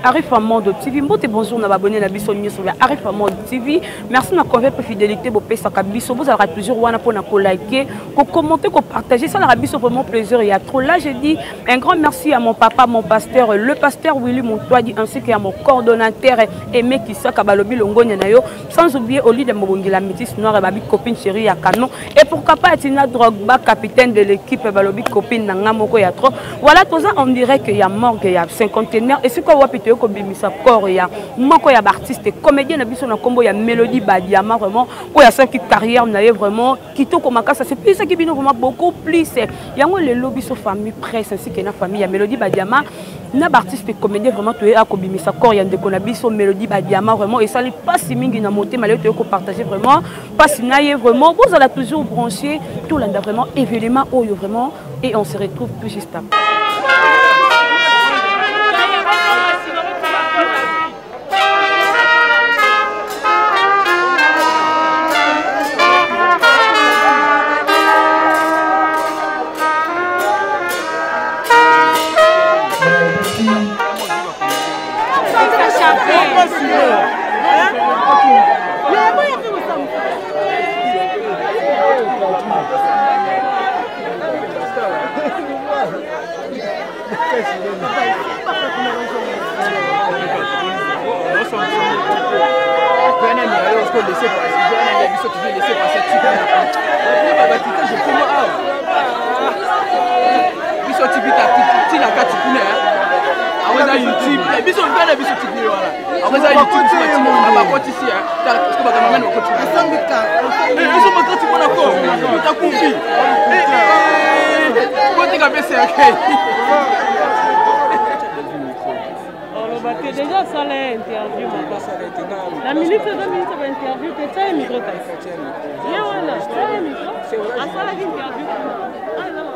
Arifa Monde TV. Bonjour, na abonné na biso nyonso ya Arifa Monde TV. Merci na convaincre pour fidélité bo pesa ka biso. Vous aurez toujours wana pour na ko liker, ko commenter, ko partager. Ça na biso vraiment plaisir. Il y a trop là, je dis un grand merci à mon papa, mon pasteur, le pasteur Willy Montouadi, ainsi qu'à mon coordonnateur Aimé Kisaka Balobi Longonya Nayo. Sans oublier Oli de Mobongi la métisse noire et Babi copine chérie à Canon. Et pourquoi pas Tina Drogba, capitaine de l'équipe Balobi copine Nanga Moko ya trop. Voilà tout ça, on dirait qu'il y a morgue, il y a 50 ténèbres. Et c'est quoi Wapite Yoko Bimisa Kor, il y a Moko ya artiste, comédien, na combo, il y a Mélodie Badiama vraiment. Où il y a 5 carrières, vraiment. Kito Komakasa, c'est plus ça qui vient vraiment beaucoup plus. Il y a le lobby sur famille presse ainsi que la famille. Il y a Mélodie Badiama. Na artiste comédien vraiment tu es à Kobimisa Kor, il y a des conabiso Mélodie Badiama vraiment. Et ça n'est pas si mingi na monté, mais tu partager vraiment. Pas si naïe vraiment. Vous allez toujours brancher tout l'anda vraiment événement oyo vraiment. Et on se retrouve tout juste après. Déjà, ça l'a interview. La minute, 2 minutes, ça va interview. Tu as un micro. Viens, voilà. Tu as un micro. Ah, ça l'a interview. Ah, non.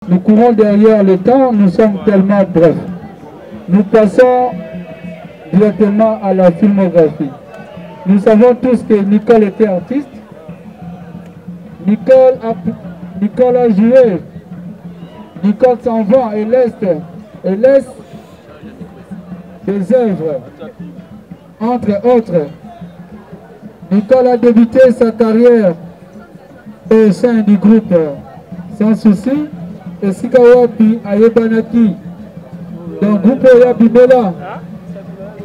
Nous courons derrière le temps, nous sommes tellement brefs. Nous passons directement à la filmographie. Nous savons tous que Nicole était artiste. Nicole a joué. Nicole s'en va et laisse des œuvres. Entre autres, Nicole a débuté sa carrière au sein du groupe Sans Souci. Et Sikawapi Ayebanaki, donc groupe Yabimela,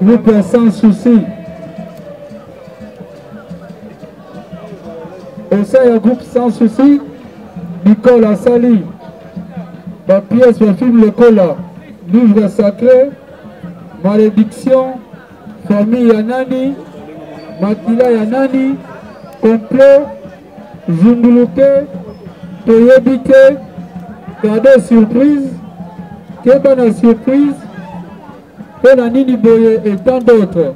groupe Sans Souci. Au sein du groupe Sans Souci, Nicole Assali, la pièce de film Le Cola, Livre Sacré, Malédiction, Famille Yanani, Matila Yanani, Complot, Zunguluke, Toyebike, Cadeau surprise, Kebana surprise, Penanini Boye et tant d'autres.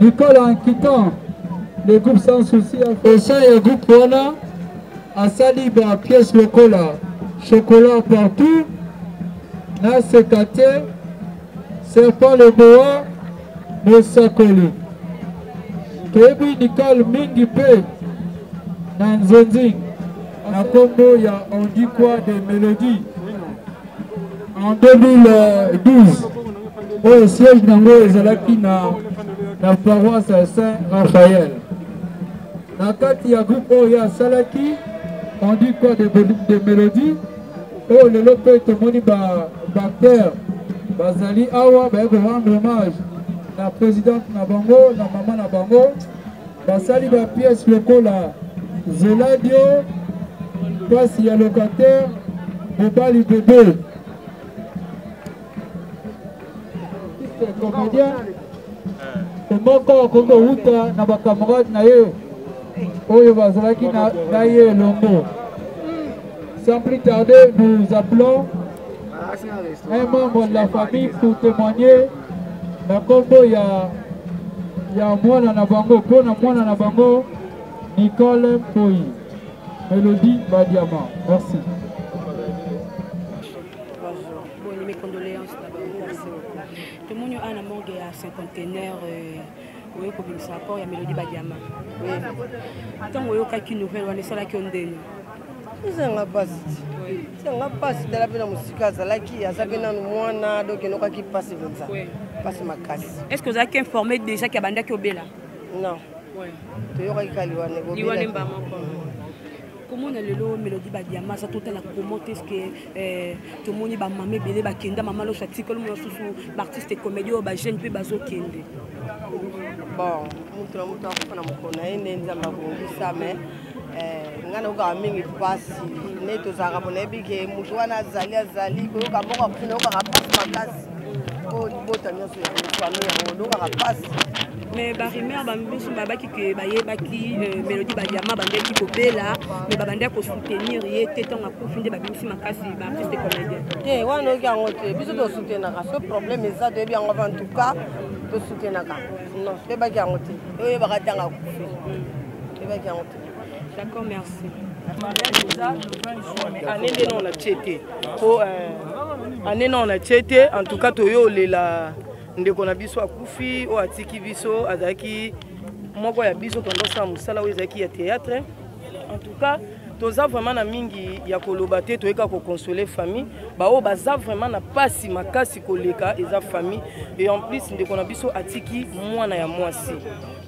Nicole en quittant le groupe Sans Souci, au sein du groupe Wana, à Saliba, pièce Le Cola, chocolat partout, Nasekate, Serpent le Boa, Mosakoli. Kebi Nicole Mingi Pe, Nanzonzing. Na Congo, on dit quoi des mélodies. en 2012 au siège nango ezalaki na paroisse ya Saint-Raphaël. Na kati ya groupe oyo asalaki on dit quoi de mélodie oyo lelo mpe tomoni bacteur bazali awa bayeko rendre hommage na présidente na bango na mama na bango basali bapièce lokola Zeladio place ya locataire mobali bébé comédien moko kongo wuta na bakamarade na ye oyo bazalaki na ye elongo. Sans plus tarder, nous appelons un membre de la famille pour témoigner la combo ya mwana na bango pona mwana na bango Nicole Poi Mélodie Badiama. Merci. Bonjour, mes condoléances d'abord. Tout le monde a un morgue à 50 containers. Oui, comme ça, il y a Mélodie Badiama. Tant que vous nouvelle, on est sur la condamnation. C'est un passe de la peine musicale, donc il qui passe comme ça. Passe ma casse. Est-ce que vous avez informé déjà qu'il y a Banda qui est là? Non. Tu as comment on a le Mélodie Badiama, ça tout la comment est-ce que tout le monde va mamé belé ba kenda maman lo chati comme nous sous artiste comédien ba jeune pe bazo kende. Bon, mutu na mukona ende nzamba bongisa mais ngana uka mingi pasi neto zaka bonebi ke mutu wana azali ko ka moko kufuna uka pasi makasi ko libota nyoso ya famille ngo ka pasi. Mais barimer bambiso babaki ke bayebaki Mélodie Badiama bandeki kobela mais babanda ko soutenir ye tetonga profinde babimisi makasi ba artiste comédien. Wana oki yango te biso to soutenir ka ce problème eza de bien en tout cas to soutenir ka. Non, c'est pas yango te. Oyo bakatanga kufi. C'est pas yango te. D'accord, merci. Année non la tchété. Année non la tchété en tout cas toyo lela ndeko na biso akufi o atiki biso azaki moko ya biso tondosa musala ezaki ya théâtre. En tout cas toza vraiment na mingi ya koloba te toyeka ko consoler famille bao baza vraiment na pasi makasi koleka eza famille et en plus ndeko na biso atiki mwana ya mwasi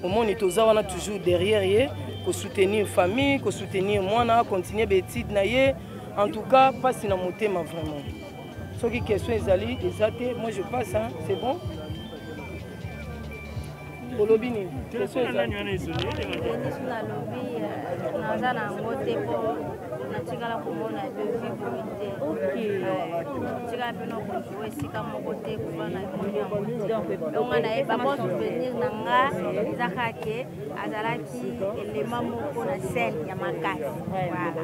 omoni toza wana toujours derrière ye ko soutenir famille ko soutenir mwana continuer bétide na ye en tout cas pasi na motema vraiment. Ce qui question ezali ezate moi je passe hein, c'est bon. Bolobini question ezali na lobby naza na ngote po natikala komona de vivre. OK. Tika peno ko esika moko te ko na komona donc na eba mo souvenir nanga zakake azalaki elema moko na scène ya makasi. Voilà.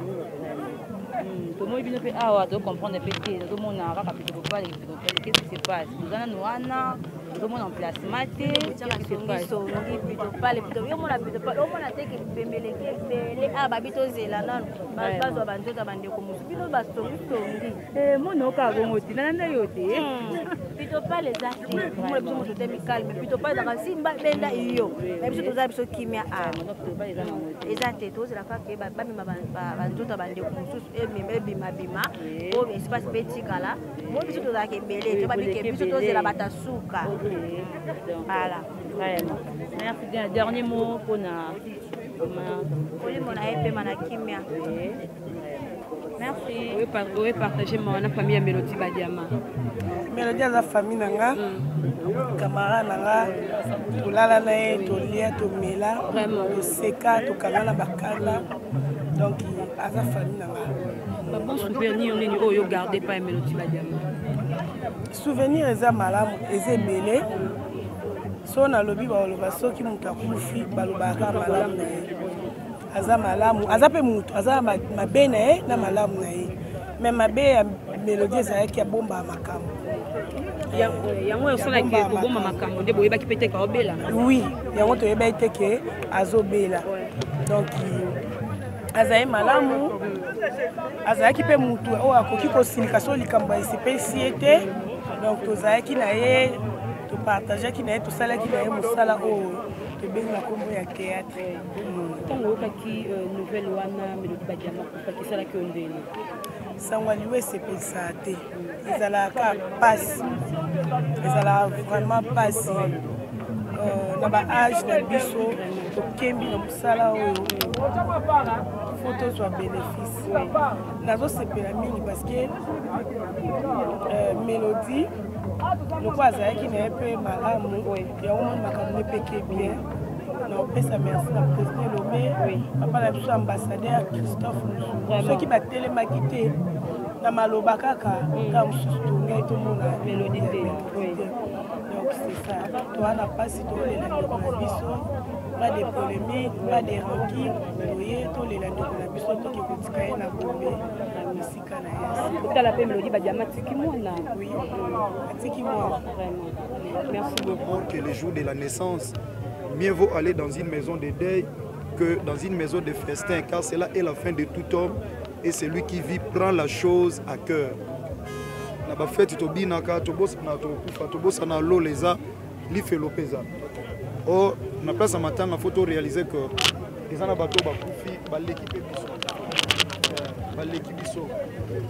Comment il vient faire ah de comprendre un peu tout le monde a rapide pas qu'est-ce qui se passe nous allons tout le monde en place maté qu'est-ce qui se passe plutôt pas les plutôt on a plutôt pas on a été que pembele les ah babito zela non bazo banzota bande ko musubino bastongi mon ka gongoti nana yote plutôt pas les artistes moi les gens je calme mais plutôt pas dans simba benda iyo même si toza biso kimia ah exact tous la fois que bamima banzota bande ko mususu bima o espace petit kala moi biso toza ke belé to babike biso tozela batasuka. Voilà. Merci. Dernier mot pour na. Merci. Oui, partager ma famille à Mélodie Badiama. Mélodie à la famille nanga, camarade nanga, tulala na tolia tomela, vraiment seka to kanala bakala. Donc à la famille nanga. Bon souvenir on est yo garder pas Mélodie Badiama. Souvenir eza malamu eza belé. So na lobi ba oloba soki mutu akufi balobaka malamu na ye. Aza malamu, aza pe mutu, aza mabe na ye na malamu na ye. Mais mabe ya Mélodie ezalaki ya bomba makambo. Yango osala ke bomba makambo nde boyeba ki pete ka obela. Oui, yango toyeba ite ke azobela. Donc azaye malamu, azalaki pe mutu o akoki kosilika so likambo esipesi ete. Donc tozalaki na ye to partager ki na ye tosala ki na ye mosala o to benga kombo ya théâtre. Tango kaki nouvelle wana Mélodie Badiama ko sala ki ondele. sangwaliwe esepelisa te ezalaka pasi ezalaka vraiment pasi na baage na biso tokembi na mosala oyo fo tozwa bénéfice nazosepela mingi parce que mélodie loko azalaki na ye mpe malamu yango moni makambo ne peke bien naopesa merci na président Lomé papa na biso ambassadeur Christophe Musu soki batelemaki te na maloba kaka ka mosusu tongai tomona mélodie te donc c'est ça towana mpasi tolela ndeko na biso pas de polémique pas de rancune toye tolela ndeko na biso toki kotika ye na bombe misika na ye otala mpe mélodie badiama atiki mwana oui atiki mwana vraiment merci beaucoup que le jour de la naissance mieux vaut aller dans une maison de deuil que dans une maison de festin, car cela est la fin de tout homme et celui qui vit prend la chose à cœur. Na ba fête tobinaka tobosana tokufa tobosana lo leza lifelo peza. Oh, na place à matanga photo réaliser que les ana bato ba kufi ba l'équipe biso. Ba l'équipe biso.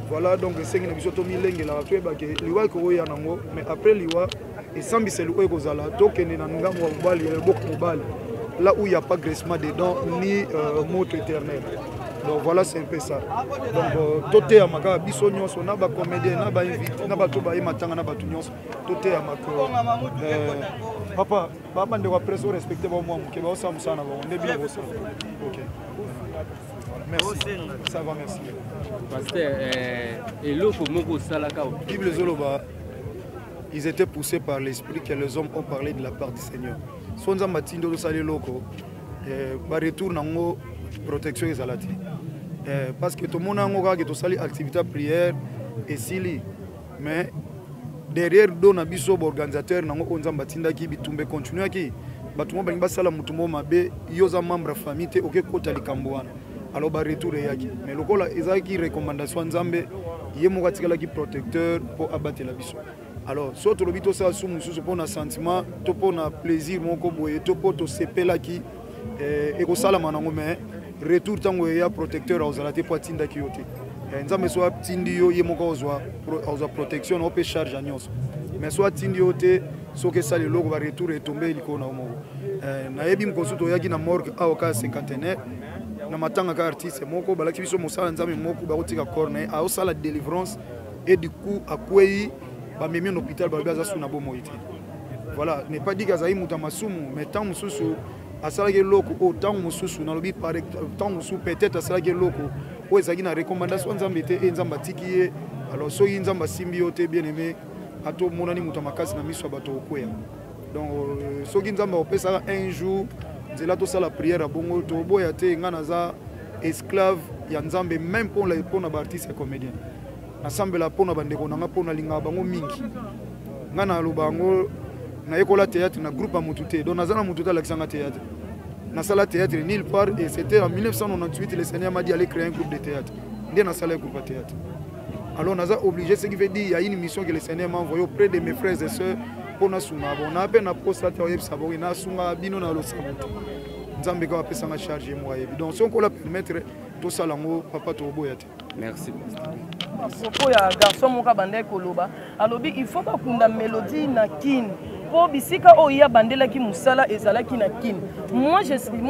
Voilà donc sengi na biso to milenge la to ba ke liwa ko ya nango mais après liwa et sambi c'est le kozala to kene na ngambo wa mobali ya boko mobali. Là où il n'y a pas graissement dedans ni mot éternel. Donc voilà, c'est un peu ça. Donc tout est à ma garde, bisognos, on a des comédiens, on a des invités, on a des tobaïs, on a des tunyos, tout est à ma garde. Papa, papa, on doit presque respecter moi, que vous savez ça, on est bien vous ça. Ok. Merci. Ça va, merci. Pasteur, et l'eau pour moi, ça la cause. Bible Zoloba, ils étaient poussés par l'esprit que les hommes ont parlé de la part du Seigneur. Sonza matindo sali loko ba retour nango protection ezalati parce que tout le monde a que to sali activité prière et sili mais derrière do na biso organisateur nango onza matinda ki bitumbe continuer ki batumo ba sala mutumo mabe yoza membre famille te oke kota likambo wana alors ba retour yaki mais lokola ezaki recommandation nzambe yemo katikala ki protecteur pour abattre la biso. Alors, soit tu l'obito ça sous mon sentiment, tu pour un plaisir mon koboye, tu pour te sepela qui et ko sala manango mais retour tango ya protecteur aux alate poitinda ki yote. Nzambe soit tindio yemoko ozwa protection on peut charge agnos. Mais soit tindio te so que ça le logo va retour et tomber liko na omo. Na yebi mkonsuto yaki na morgue a oka cinquantenaire. Na matanga ka artiste moko balaki biso mosala nzambe moko ba kotika corner a osala délivrance et du coup akwei même un hôpital voilà, n'est pas dit qu'Azaï Moutamasumu, mais tant Moussou, à Salagé Loco, autant Moussou, dans le but par tant Moussou, peut-être à Salagé Loco, où est-ce qu'il y a une recommandation d'Zambété et Zambatiki, alors soyez Zamba symbiote bien aimé, à tout mon ami Moutamakas n'a mis sur bateau. Donc, soyez Zamba au Pessa un jour, c'est là tout ça la prière à Bongo, Tobo, Yate, Nganaza, esclave, Yanzambe, même pour les artistes et comédiens. Ensemble la pona bandeko nanga pona linga bango mingi ngana lubango na école théâtre na groupe amutute donc nazana mututa l'accent théâtre na salle théâtre nulle part et c'était en 1998 le Seigneur m'a dit aller créer un groupe de théâtre ndé na salle groupe théâtre alors naza obligé ce qui veut dire il y a une mission que le Seigneur m'a envoyé auprès de mes frères et sœurs pour na sunga bon na peine na postate oyeb sabori na sunga bino na lo sabote nzambe ko apesa nga charge moi donc si on peut la permettre tout ça lango papa to boyate. Merci. Propos ya garçon moka bandé koloba alobi il faut pas kunda mélodie na kin po bisika o ya bandela ki musala ezala ki na kin moi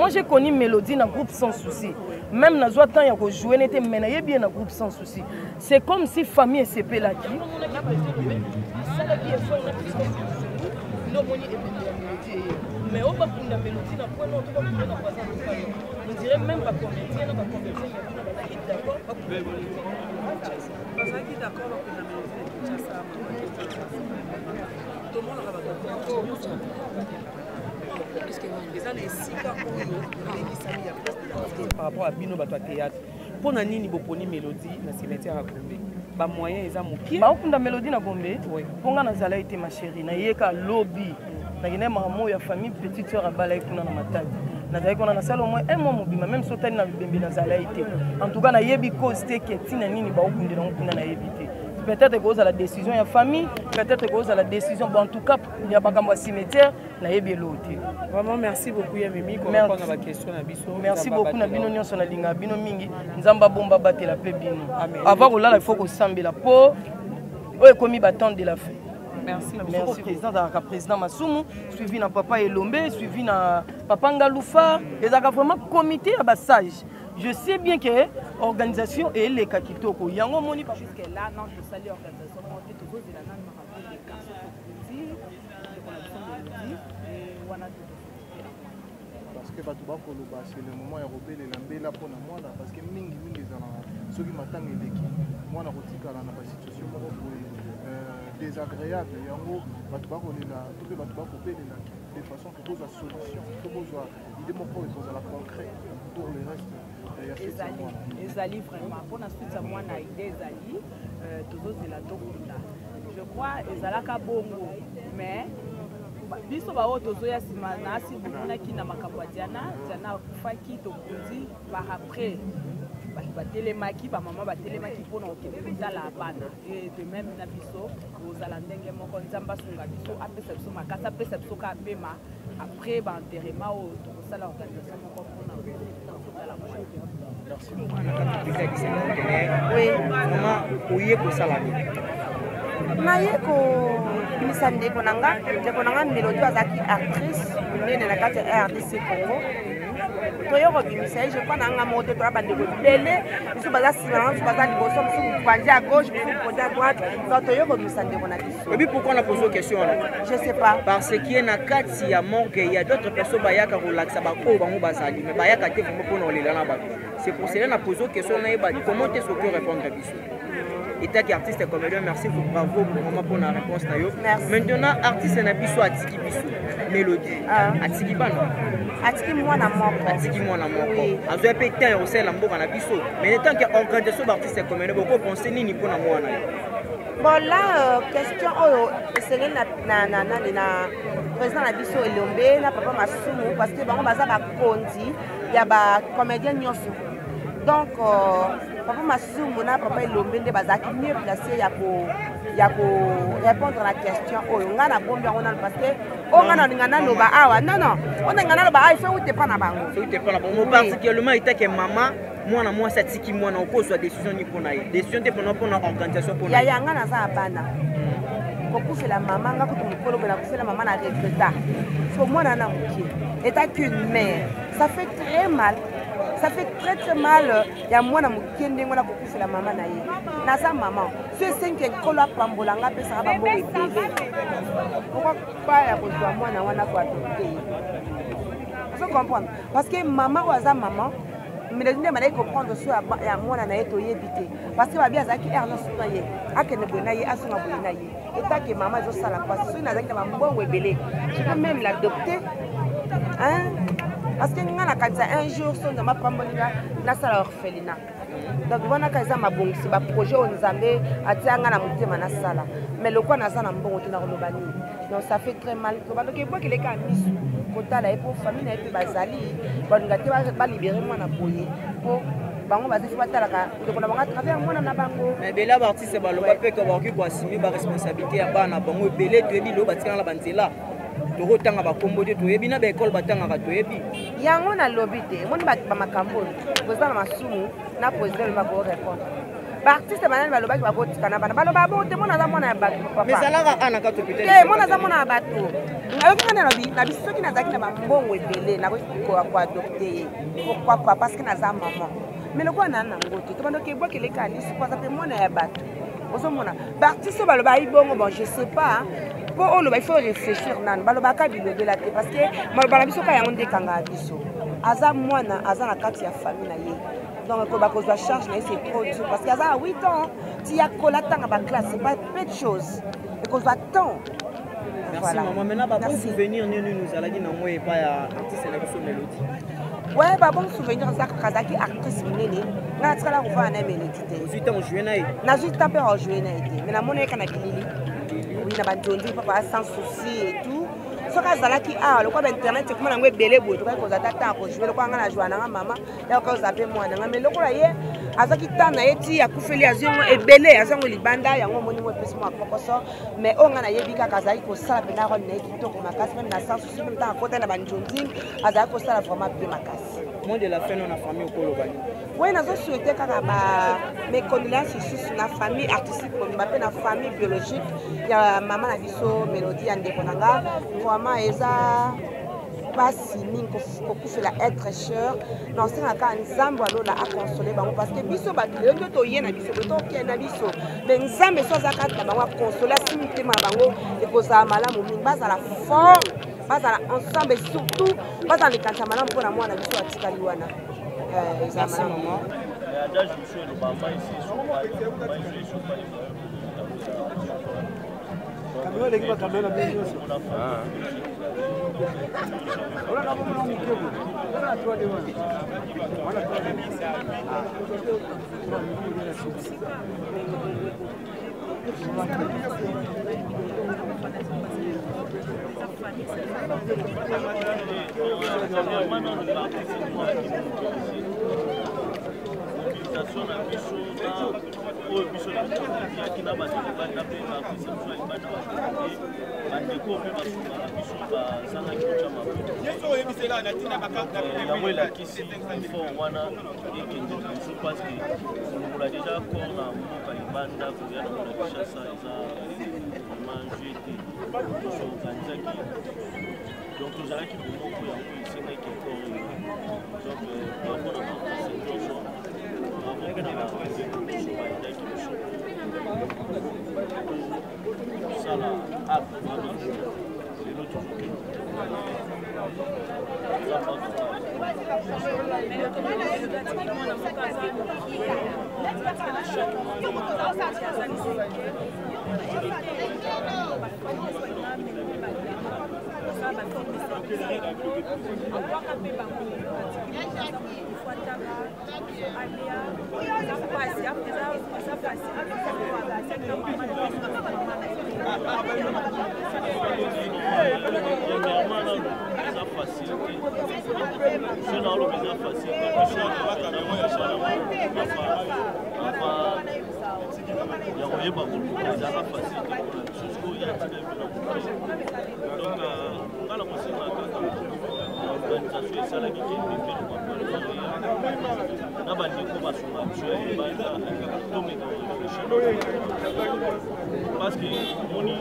j'ai connu mélodie na groupe sans souci même na joie temps ya ko jouer n'était mais na bien na groupe sans souci c'est comme si famille SCP la ki mais on va kunda mélodie na point non to na pas on dirait même pas comédien na pas comédien d'accord parce que d'accord avec la mélodie ça tout le monde a par rapport à Bino Bato théâtre pour nani ni boponi mélodie na cimetière à Gombe ba moyen eza moki ba okunda mélodie na Gombe ponga na zala été ma chérie na yeka lobby na kine mamo ya famille petite sœur abala ikuna na matadi na zala kona na sala au moins un mois mobima même sotani na bembe na zala été en tout cas na yebi cause te que tina nini ba okundela okunda na yebité peut-être que la décision de la famille, peut-être que la décision, bon, en tout cas, il y a pas comme cimetière, il y a l'autre. Vraiment, merci beaucoup, Yamimi. Merci beaucoup, Nabino Nyon Sonalinga, Bino Mingi, Nzamba Bomba Batela Pebino. Avant que là, il faut qu'on s'ambe la peau, ouais, comme il battant de la fête. Merci, merci président d'Araka, président Massoumou, suivi na papa Elombe, suivi na papa Ngaloufa, et Zaka vraiment comité à Bassage. Je sais bien que l'organisation est les Kakitoko. Il y a un moni parce que là, non, je salue l'organisation. Parce que c'est le moment où il y a la pour moi parce que mingi ceux qui m'attendent l'équipe moi na rotika na ba situation désagréable yango batu bakolela tout batu bakopelela de façon que pose la solution que pose idée mon pour pose la concret pour le reste ezali vraiment pour la suite ça moi na idée ezali toujours de la tokunda je crois ezalaka bongo mais biso ba oto zoya sima na si buna kina makambo diana faki to kundi par après ba telemaki ba maman ba telemaki pour na okenda la bana et de même na biso ozala ndenge moko nzamba sunga biso apesa biso makasa apesa biso ka bema après ba enterrement au to sala organisation moko pour na la merci oui maman oye ko sala naye ko kimisa ndeko nanga Mélodie azaki actrice nene na kati ya RDC Congo toyoko bimisa je crois nanga moto to bandeko bele biso baza sima biso baza liboso biso pandi à gauche biso pandi à droite donc toyoko bimisa ndeko na biso. Et puis pourquoi on a posé une question là? Je sais pas. Parce qu'il y a kati ya morgue, il y a d'autres personnes bayaka relaxa ba ko bango bazali mais bayaka te vraiment pour nous les là. C'est pour cela qu'on a posé une question là comment est-ce qu'on peut répondre à biso? État qui artiste comme comédien, merci pour bravo pour la réponse. Maintenant, artiste n'a pas besoin Atiki Biso, Mélodie. Atiki Bana. Atiki moi na moko. Atiki moi na moko. Azo epeta au sein lambo na biso. Mais en tant qu'organisation d'artiste comme comédien, beaucoup penser ni pour na moi na. Bon là question c'est na président na biso Elombe na papa Massoumou parce que bango baza ba kondi ya ba comédien nyoso. Donc papa Massoumou na papa Elombe nde bazaki mieux placé ya ko répondre à la question oyo ngana bombi yango na parce que o ngana ngana loba awa non on ngana loba ai fait ou te pas na bango fait ou te pas na bango particulièrement était que maman moi ça tiki moi na ko so décision ni pour na décision te pour na organisation pour na ya ngana za bana ko kusela maman ngako to mukolo bela kusela maman na regreta so moi na muki état qu'une mère ça fait très mal. Ça fait très mal. Il y a moi qui ai la maman na sa maman. Ce 5 kola pambolanga pe ça va bébé. Pourquoi pas ya kozwa moi na wana kwa adopter? Vous comprenez? Parce que maman ou sa maman mais les gens ne comprendre sur ya moi na eto yebité parce que ba bien zaki erno sonaye akene bonaye asuna bonaye et tant que maman zo sala parce que na zaki na mbongo ebele je peux même l'adopter hein. Parce que nous avons un jour, nous avons fait un orphelinat. Donc, nous avons fait un projet où nous avons fait un sala. Mais le quoi nous avons fait un bon donc ça fait très mal. Donc, il faut que les gens soient pour famille, pour libérer moi pour mais bela artiste ba lo pe ko ba ko assumer ba responsabilité ya bana bango belé to ebi lo batika la banzela to rotanga ba kombo to ebi na ba école batanga ka to ebi yango na lobby te moni ba makambo président Massoumou na président ba ko répondre ba artiste banani ba lobaki ba ko tikana bana ba lo ba bo te mona za mona ba papa mais ça la ana ka to peut-être te mona za mona ba to ayoki kana na biso ki na zaki na ba mbongo ebele na ko adopter pourquoi pas parce que na za maman. Mais le quoi n'a pas de temps. Donc, il faut que les cas, ils soient appelés mon abat. L'artiste, bon, je sais pas. Pour il faut réfléchir. Parce que je suis Aza mwana aza na kati ya famille donc ko ba ko charge na c'est trop dur parce qu'aza 8 ans tu y a colata na ba classe c'est pas peu de choses et qu'on va temps. Merci maman maintenant ba bon souvenir nous allons dire na moi pas ya artiste na biso Mélodie. Ouais ba bon souvenir ça Kazaki actrice nene na tsala ko fa na Mélodie te 8 ans jouer na na juste après jouer na été mais na mona kana kilili oui na ba ndondi papa sans souci et tout soki azalaki awa lokola bainternet ekoma nango ebele boye tokaki kozala ta ntan akojue lokola nga na jwa nanga mama yakoka ozala mpe mwana nga mais lokola ye azalaki ntan na ye ti akufeli azwi yango ebele azwi yango libanda yango omoni mo epesi mo akokoso mais oyo nga nayebi kaka azalaki kosala mpena role na ye kitoko makasi meme na sans souci meme ntango akota na banjonjing azalaki kosala vraiment bien makasi mot de la fin na famille okoloba nini oui nazosouhaite kaka bamécondoléance lisusu na famille artistique kondima mpe na famille biologique ya mama na biso Mélodie ya ndeko na nga vraiment eza pasi mingi kokufela être cher na osengaka nzambe alola akonsole bango parce que biso bato lelo nde toye na biso tokende na biso mais nzambe so aza kati na bango akonsole asi mitema na bango ekozala malamu mingi bazala fort bazala ensemble surtout bazala likanisa malamu mpona mwana biso atikali wana eza malamu yango elakisi effort wana ekende biso parce que kolongola déjà corps na mboka libanda koya na mona Kinshasa eza vraiment jeu te biso okanzaki donc tozalaki bomoko yango esengaki corps donc bango na bakase nyonso bango na barezebiso bayendaki biso kosala acte wana lelo tozokende parce que moni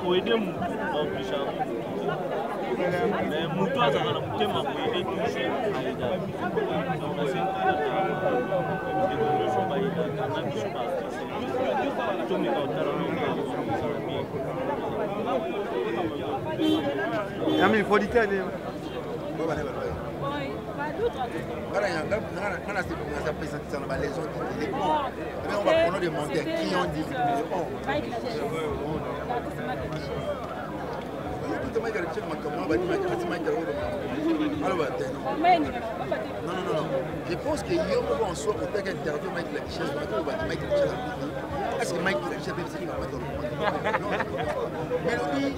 koyede mutu baoblige mais mutu azalaka na motema koyede toujours donc nasengaaa bayedaka na biso baartiste tomeka otala Amil Foditane. On a présenté dans les autres. On va prendre des monteurs qui ont dit non. Je pense que hier on soit au tag interview Mike la chaise est-ce que Mike la chaise c'est pas dans Mélodie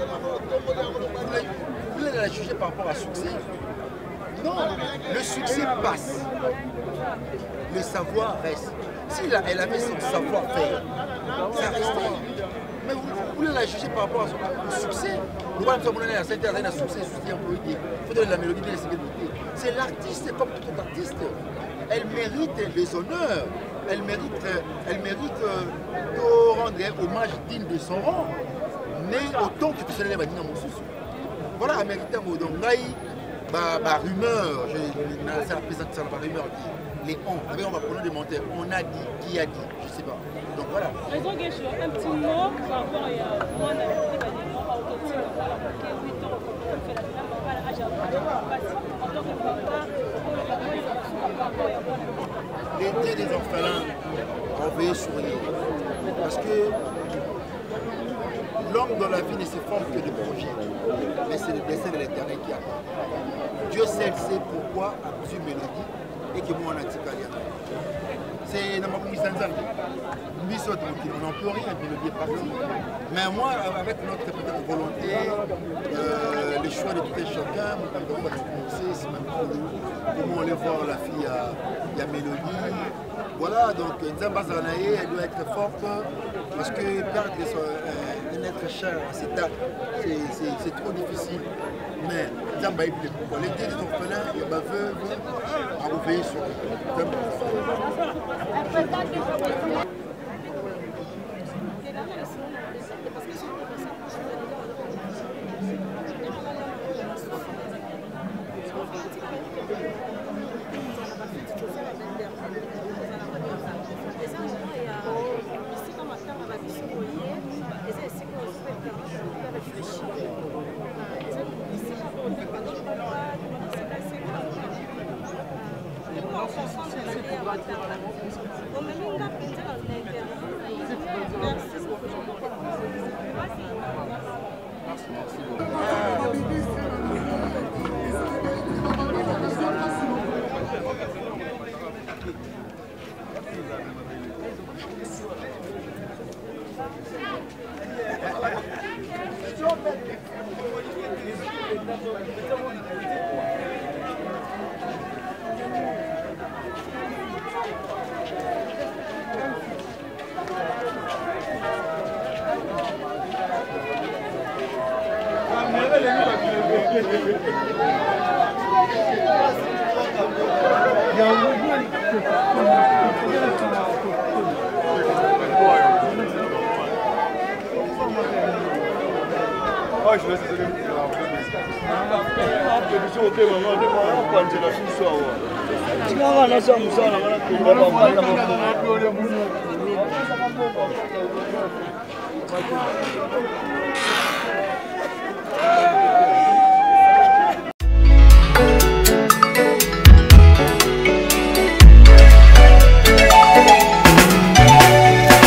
vous la juger par rapport à succès. Non, le succès passe. Le savoir reste. Si elle avait son savoir-faire, ça restait. Mais vous voulez la juger par rapport à son succès. Nous allons nous donner la succès, il faut donner la mélodie de la sécurité. C'est l'artiste comme tout autre artiste. Elle mérite les honneurs. Elle mérite de rendre hommage digne de son rang. Mais autant que tu sais les badines à mon souci. Voilà, américain, donc la rumeur, c'est la présentation de la rumeur dit les on va prendre des monteurs, on a dit, qui a dit, je sais pas. Donc voilà. Raison que sur un petit mot par rapport à moi, l'été des orphelins, on veut sourire. Parce que l'homme dans la vie ne se forme que de projets. Mais c'est le destin de l'éternel qui apporte. Dieu seul sait pourquoi a besoin mélodie et que moi on a dit c'est dans ma commission on n'en peut rien, mélodie est partie. Mais moi, avec notre peut-être volonté, le choix de tout un chacun, comment on les voit la fille il y a Mélodie. Voilà, donc Nzamba Zanaye, elle doit être forte parce que perdre un être cher à cette date, c'est trop difficile. Mais Nzamba est pourquoi les deux orphelins, il y a ma veuve à reveiller sur eux.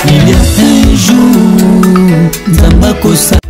Il y a un jour, Nzamba Kosa